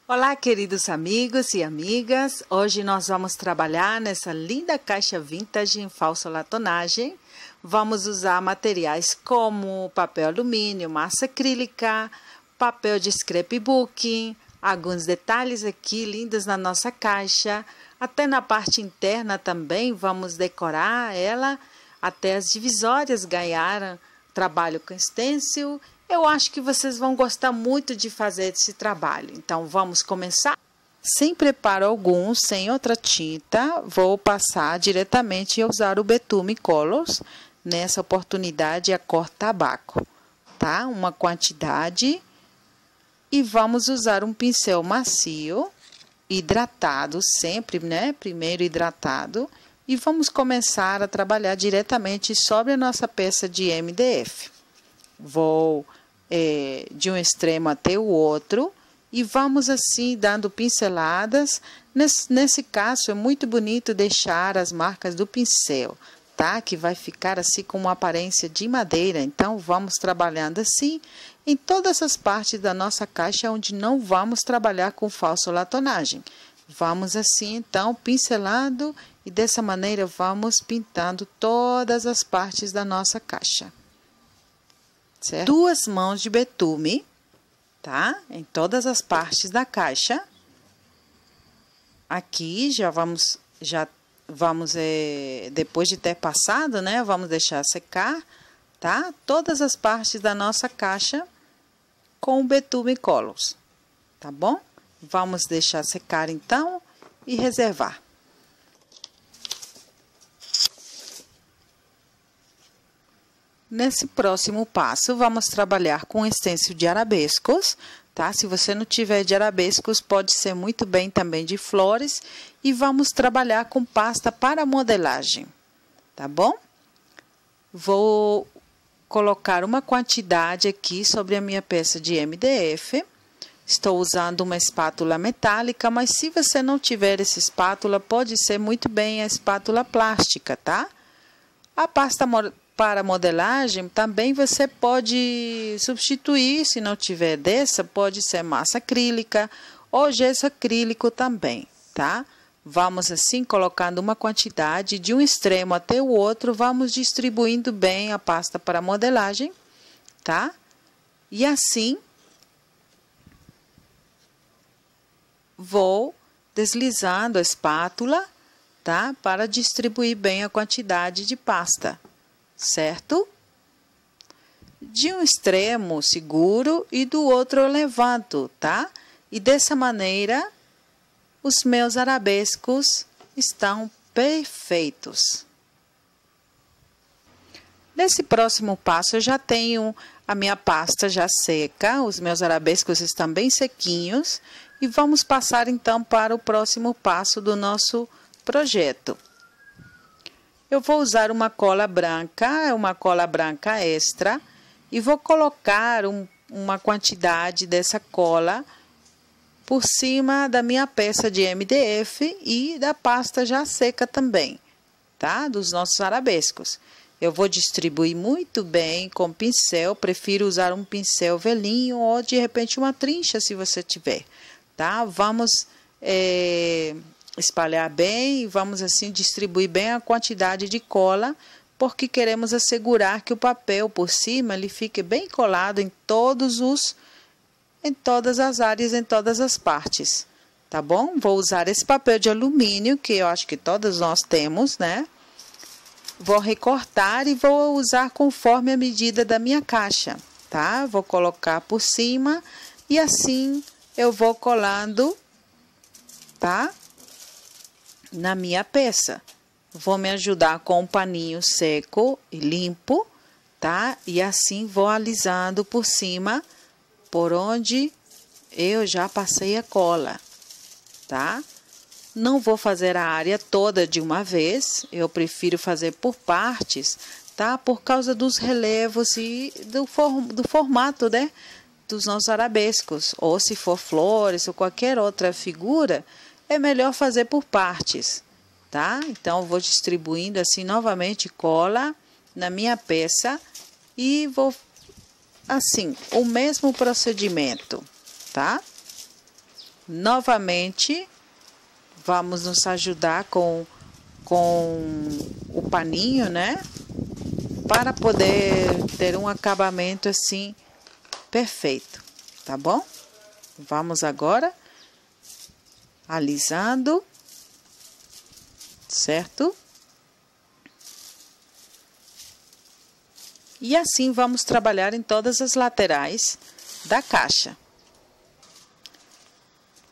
Olá, queridos amigos e amigas. Hoje nós vamos trabalhar nessa linda caixa vintage em falsa latonagem. Vamos usar materiais como papel alumínio, massa acrílica, papel de scrapbook, alguns detalhes aqui lindos na nossa caixa. Até na parte interna também vamos decorar ela. Até as divisórias ganharam trabalho com stencil. Eu acho que vocês vão gostar muito de fazer esse trabalho. Então, vamos começar? Sem preparo algum, sem outra tinta, vou passar diretamente e usar o Betume Colors. Nessa oportunidade, a cor tabaco, tá? Uma quantidade. E vamos usar um pincel macio, hidratado sempre, né? Primeiro hidratado. E vamos começar a trabalhar diretamente sobre a nossa peça de MDF. Vou de um extremo até o outro e vamos assim dando pinceladas. Nesse caso é muito bonito deixar as marcas do pincel, tá? Que vai ficar assim com uma aparência de madeira. Então vamos trabalhando assim em todas as partes da nossa caixa onde não vamos trabalhar com falsa latonagem. Vamos assim então pincelando e dessa maneira vamos pintando todas as partes da nossa caixa. Certo? 2 mãos de betume, tá? Em todas as partes da caixa. Aqui já vamos depois de ter passado, né? Vamos deixar secar, tá? Todas as partes da nossa caixa com o Betume Colors, tá bom? Vamos deixar secar então e reservar. Nesse próximo passo, vamos trabalhar com stencil de arabescos, tá? Se você não tiver de arabescos, pode ser muito bem também de flores. E vamos trabalhar com pasta para modelagem, tá bom? Vou colocar uma quantidade aqui sobre a minha peça de MDF. Estou usando uma espátula metálica, mas se você não tiver essa espátula, pode ser muito bem a espátula plástica, tá? A pasta para modelagem, também você pode substituir, se não tiver dessa, pode ser massa acrílica ou gesso acrílico também, tá? Vamos assim colocando uma quantidade de um extremo até o outro, vamos distribuindo bem a pasta para modelagem, tá? E assim, vou deslizando a espátula, tá? Para distribuir bem a quantidade de pasta. Certo? De um extremo seguro e do outro eu levanto, tá? E dessa maneira, os meus arabescos estão perfeitos. Nesse próximo passo, eu já tenho a minha pasta já seca, os meus arabescos estão bem sequinhos. E vamos passar então para o próximo passo do nosso projeto. Eu vou usar uma cola branca extra, e vou colocar uma quantidade dessa cola por cima da minha peça de MDF e da pasta já seca também, tá? Dos nossos arabescos. Eu vou distribuir muito bem com pincel, prefiro usar um pincel velhinho ou de repente uma trincha se você tiver, tá? Vamos espalhar bem e vamos assim distribuir bem a quantidade de cola, porque queremos assegurar que o papel por cima ele fique bem colado em todas as áreas, em todas as partes, tá bom? Vou usar esse papel de alumínio que eu acho que todos nós temos, né? Vou recortar e vou usar conforme a medida da minha caixa, tá? Vou colocar por cima e assim eu vou colando, tá? Na minha peça. Vou me ajudar com um paninho seco e limpo, tá? E assim vou alisando por cima, por onde eu já passei a cola, tá? Não vou fazer a área toda de uma vez, eu prefiro fazer por partes, tá? Por causa dos relevos e do formato, né? Dos nossos arabescos. Ou se for flores ou qualquer outra figura, é melhor fazer por partes, tá? Então, eu vou distribuindo assim novamente cola na minha peça e vou assim, o mesmo procedimento, tá? Novamente, vamos nos ajudar com o paninho, né? Para poder ter um acabamento assim perfeito, tá bom? Vamos agora alisando, certo? E assim vamos trabalhar em todas as laterais da caixa.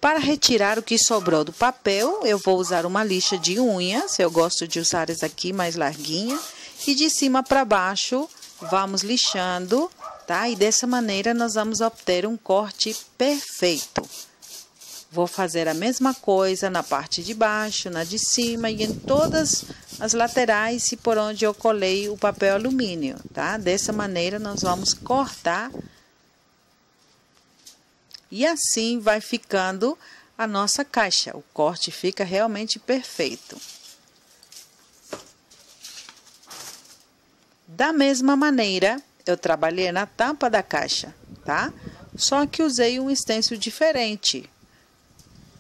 Para retirar o que sobrou do papel, eu vou usar uma lixa de unhas. Eu gosto de usar essa aqui mais larguinha. E de cima para baixo, vamos lixando, tá? E dessa maneira, nós vamos obter um corte perfeito. Vou fazer a mesma coisa na parte de baixo, na de cima e em todas as laterais e por onde eu colei o papel alumínio, tá? Dessa maneira, nós vamos cortar. E assim vai ficando a nossa caixa. O corte fica realmente perfeito. Da mesma maneira, eu trabalhei na tampa da caixa, tá? Só que usei um stencil diferente.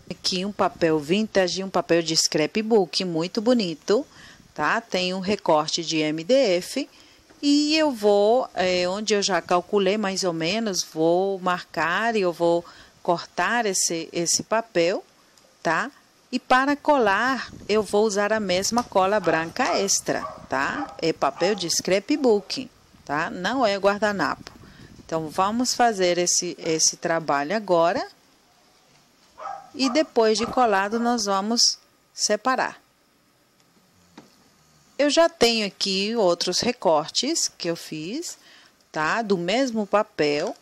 Aqui um papel vintage, um papel de scrapbook muito bonito, tá? Tem um recorte de MDF e eu vou, onde eu já calculei mais ou menos, vou marcar e eu vou cortar esse papel, tá? E para colar, eu vou usar a mesma cola branca extra, tá? É papel de scrapbook, tá? Não é guardanapo. Então, vamos fazer esse trabalho agora. E depois de colado, nós vamos separar. Eu já tenho aqui outros recortes que eu fiz, tá? Do mesmo papel.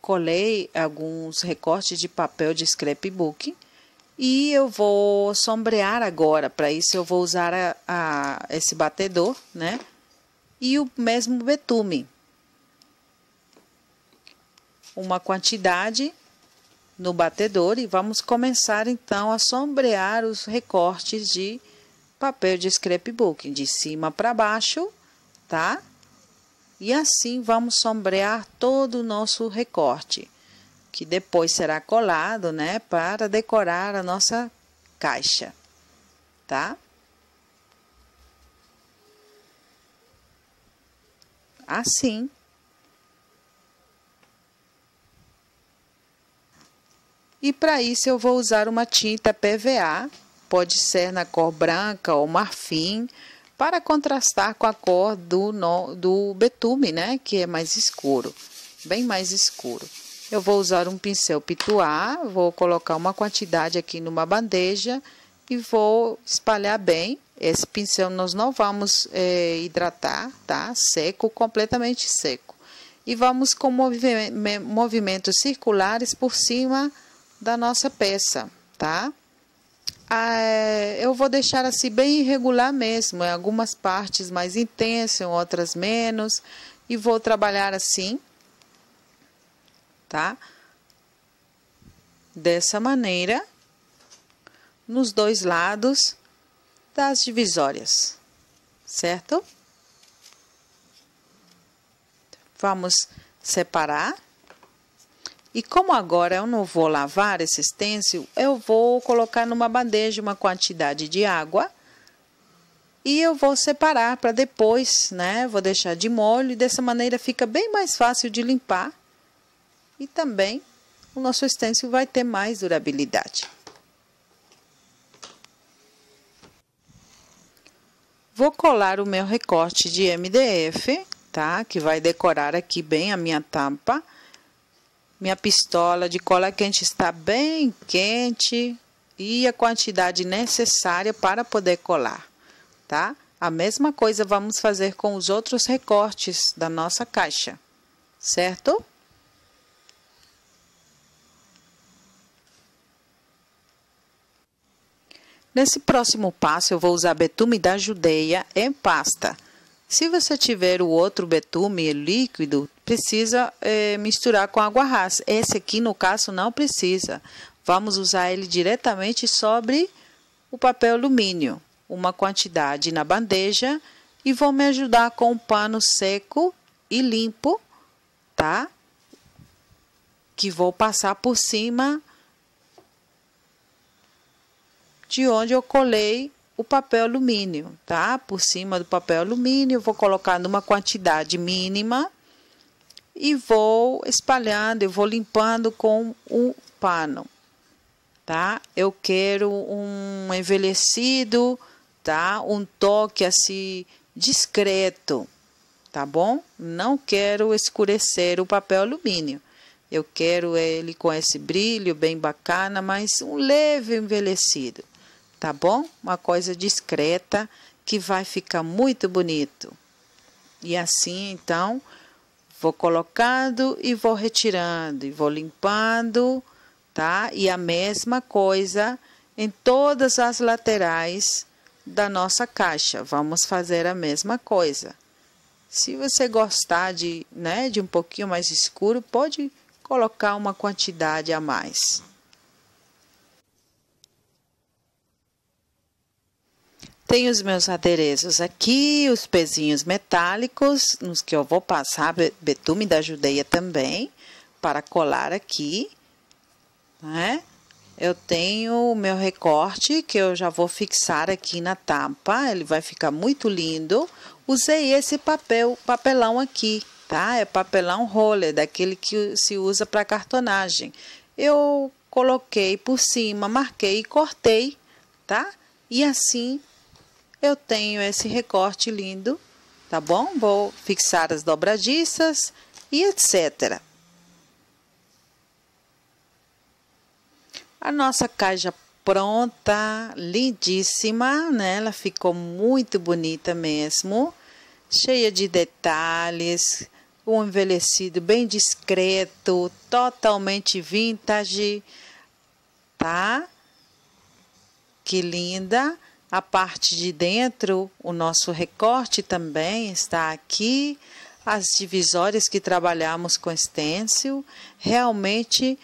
Colei alguns recortes de papel de scrapbook. E eu vou sombrear agora. Para isso, eu vou usar esse batedor, né? E o mesmo betume. Uma quantidade no batedor e vamos começar então a sombrear os recortes de papel de scrapbook, de cima para baixo, tá? E assim vamos sombrear todo o nosso recorte, que depois será colado, né, para decorar a nossa caixa, tá? Assim. E para isso eu vou usar uma tinta PVA, pode ser na cor branca ou marfim, para contrastar com a cor do betume, né, que é mais escuro, bem mais escuro. Eu vou usar um pincel pituá, vou colocar uma quantidade aqui numa bandeja e vou espalhar bem. Esse pincel nós não vamos hidratar, tá? Seco, completamente seco. E vamos com movimentos circulares por cima da nossa peça, tá? Eu vou deixar assim bem irregular mesmo, em algumas partes mais intensas, em outras menos, e vou trabalhar assim, tá? Dessa maneira, nos dois lados das divisórias, certo? Vamos separar. E como agora eu não vou lavar esse stencil, eu vou colocar numa bandeja uma quantidade de água e eu vou separar para depois, né? Vou deixar de molho e dessa maneira fica bem mais fácil de limpar e também o nosso stencil vai ter mais durabilidade. Vou colar o meu recorte de MDF, tá? Que vai decorar aqui bem a minha tampa. Minha pistola de cola quente está bem quente e a quantidade necessária para poder colar, tá? A mesma coisa vamos fazer com os outros recortes da nossa caixa, certo? Nesse próximo passo, eu vou usar betume da Judeia em pasta. Se você tiver o outro betume líquido, precisa misturar com água rasa. Esse aqui, no caso, não precisa. Vamos usar ele diretamente sobre o papel alumínio. Uma quantidade na bandeja e vou me ajudar com um pano seco e limpo, tá? Que vou passar por cima de onde eu colei o papel alumínio, tá? Por cima do papel alumínio, eu vou colocar numa quantidade mínima e vou espalhando, eu vou limpando com o pano, tá? Eu quero um envelhecido, tá? Um toque assim discreto, tá bom? Não quero escurecer o papel alumínio. Eu quero ele com esse brilho bem bacana, mas um leve envelhecido, tá bom? Uma coisa discreta que vai ficar muito bonito. E assim, então, vou colocando e vou retirando, e vou limpando, tá? E a mesma coisa em todas as laterais da nossa caixa. Vamos fazer a mesma coisa. Se você gostar de um pouquinho mais escuro, pode colocar uma quantidade a mais. Tenho os meus adereços aqui, os pezinhos metálicos, nos que eu vou passar betume da judeia também, para colar aqui, né? Eu tenho o meu recorte, que eu já vou fixar aqui na tampa, ele vai ficar muito lindo. Usei esse papelão aqui, tá? É papelão roller, daquele que se usa para cartonagem. Eu coloquei por cima, marquei e cortei, tá? E assim eu tenho esse recorte lindo, tá bom? Vou fixar as dobradiças e etc. A nossa caixa pronta, lindíssima, né? Ela ficou muito bonita mesmo, cheia de detalhes, um envelhecido bem discreto, totalmente vintage, tá? Que linda! A parte de dentro, o nosso recorte também está aqui, as divisórias que trabalhamos com stencil, realmente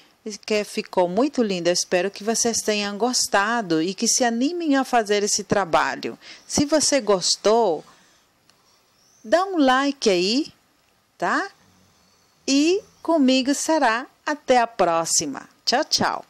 que ficou muito linda. Eu espero que vocês tenham gostado e que se animem a fazer esse trabalho. Se você gostou, dá um like aí, tá? E comigo será até a próxima. Tchau, tchau.